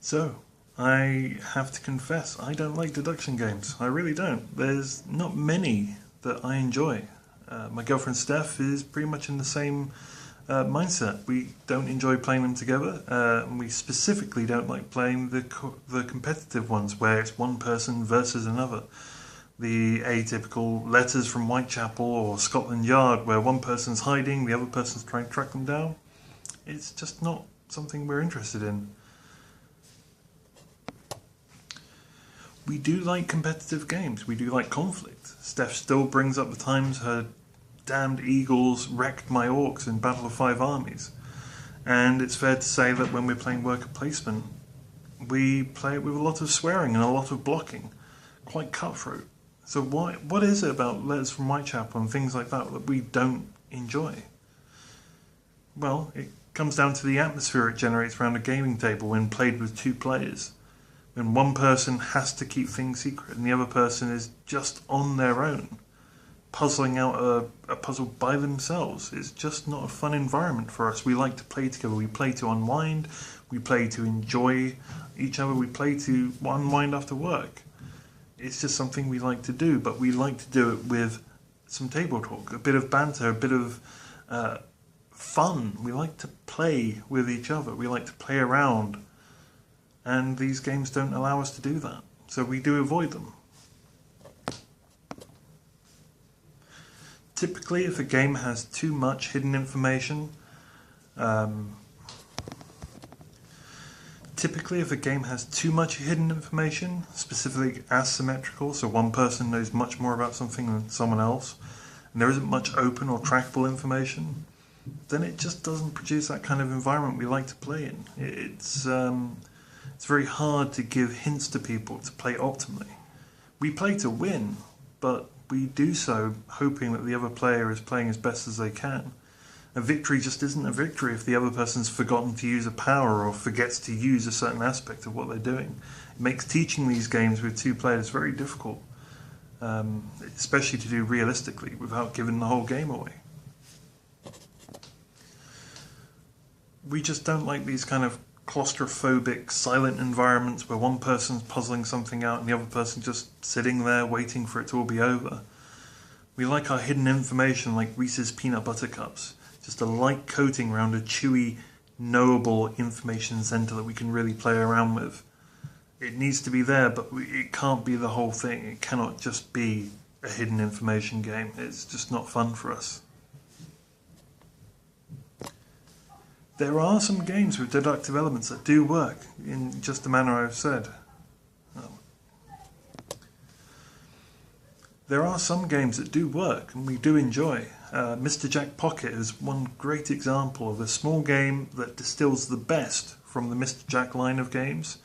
So, I have to confess, I don't like deduction games. I really don't. There's not many that I enjoy. My girlfriend Steph is pretty much in the same mindset. We don't enjoy playing them together. And we specifically don't like playing the competitive ones where it's one person versus another. The atypical Letters from Whitechapel or Scotland Yard where one person's hiding, the other person's trying to track them down. It's just not something we're interested in. We do like competitive games. We do like conflict. Steph still brings up the times her damned eagles wrecked my orcs in Battle of Five Armies. And it's fair to say that when we're playing worker placement, we play it with a lot of swearing and a lot of blocking. Quite cutthroat. So what is it about Letters from Whitechapel and things like that we don't enjoy? Well, it comes down to the atmosphere it generates around a gaming table when played with two players. When one person has to keep things secret and the other person is just on their own, puzzling out a puzzle by themselves. It's just not a fun environment for us. We like to play together. We play to unwind. We play to enjoy each other. We play to unwind after work. It's just something we like to do, but we like to do it with some table talk, a bit of banter, a bit of fun. We like to play with each other. We like to play around. And these games don't allow us to do that. So we do avoid them. Typically, if a game has too much hidden information, specifically asymmetrical, so one person knows much more about something than someone else, and there isn't much open or trackable information, then it just doesn't produce that kind of environment we like to play in. It's very hard to give hints to people to play optimally. We play to win, but we do so hoping that the other player is playing as best as they can. A victory just isn't a victory if the other person's forgotten to use a power or forgets to use a certain aspect of what they're doing. It makes teaching these games with two players very difficult, especially to do realistically without giving the whole game away. We just don't like these kind of claustrophobic, silent environments where one person's puzzling something out and the other person just sitting there waiting for it to all be over. We like our hidden information like Reese's peanut butter cups, just a light coating around a chewy, knowable information center that we can really play around with. It needs to be there, but it can't be the whole thing. It cannot just be a hidden information game. It's just not fun for us. There are some games with deductive elements that do work in just the manner I've said. There are some games that do work and we do enjoy. Mr. Jack Pocket is one great example of a small game that distills the best from the Mr. Jack line of games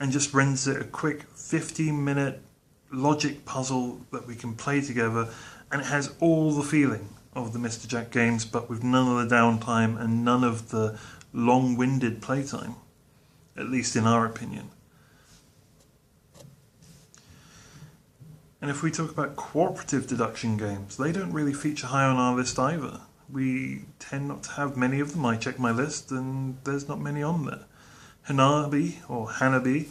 and just renders it a quick 15-minute logic puzzle that we can play together, and it has all the feeling of the Mr. Jack games, but with none of the downtime and none of the long-winded playtime, at least in our opinion. And if we talk about cooperative deduction games, they don't really feature high on our list either. We tend not to have many of them. I check my list and there's not many on there. Hanabi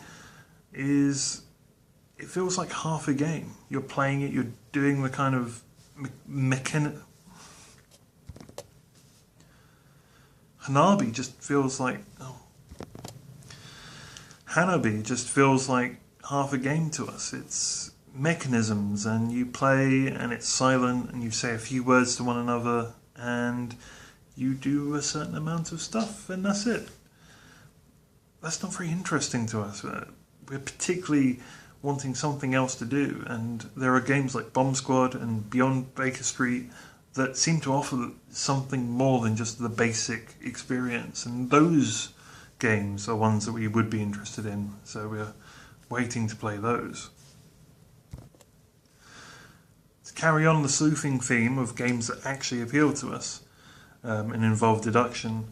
it feels like half a game. You're playing it, you're doing the kind of Hanabi just feels like half a game to us. It's mechanisms and you play and it's silent and you say a few words to one another and you do a certain amount of stuff and that's it. That's not very interesting to us. We're particularly wanting something else to do, and there are games like Bomb Squad and Beyond Baker Street that seem to offer something more than just the basic experience, and those games are ones that we would be interested in, so we're waiting to play those. To carry on the sleuthing theme of games that actually appeal to us and involve deduction,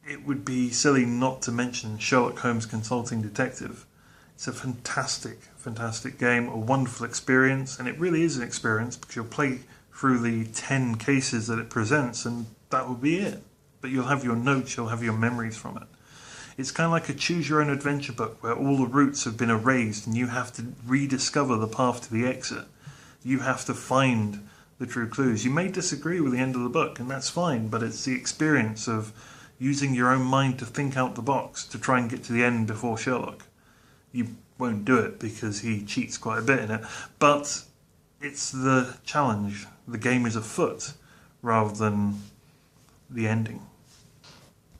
it would be silly not to mention Sherlock Holmes Consulting Detective. It's a fantastic, fantastic game, a wonderful experience, and it really is an experience because you'll play through the 10 cases that it presents and that will be it. But you'll have your notes, you'll have your memories from it. It's kind of like a choose-your-own-adventure book where all the routes have been erased and you have to rediscover the path to the exit. You have to find the true clues. You may disagree with the end of the book, and that's fine, but it's the experience of using your own mind to think out the box to try and get to the end before Sherlock. You won't do it because he cheats quite a bit in it, but it's the challenge. The game is afoot rather than the ending.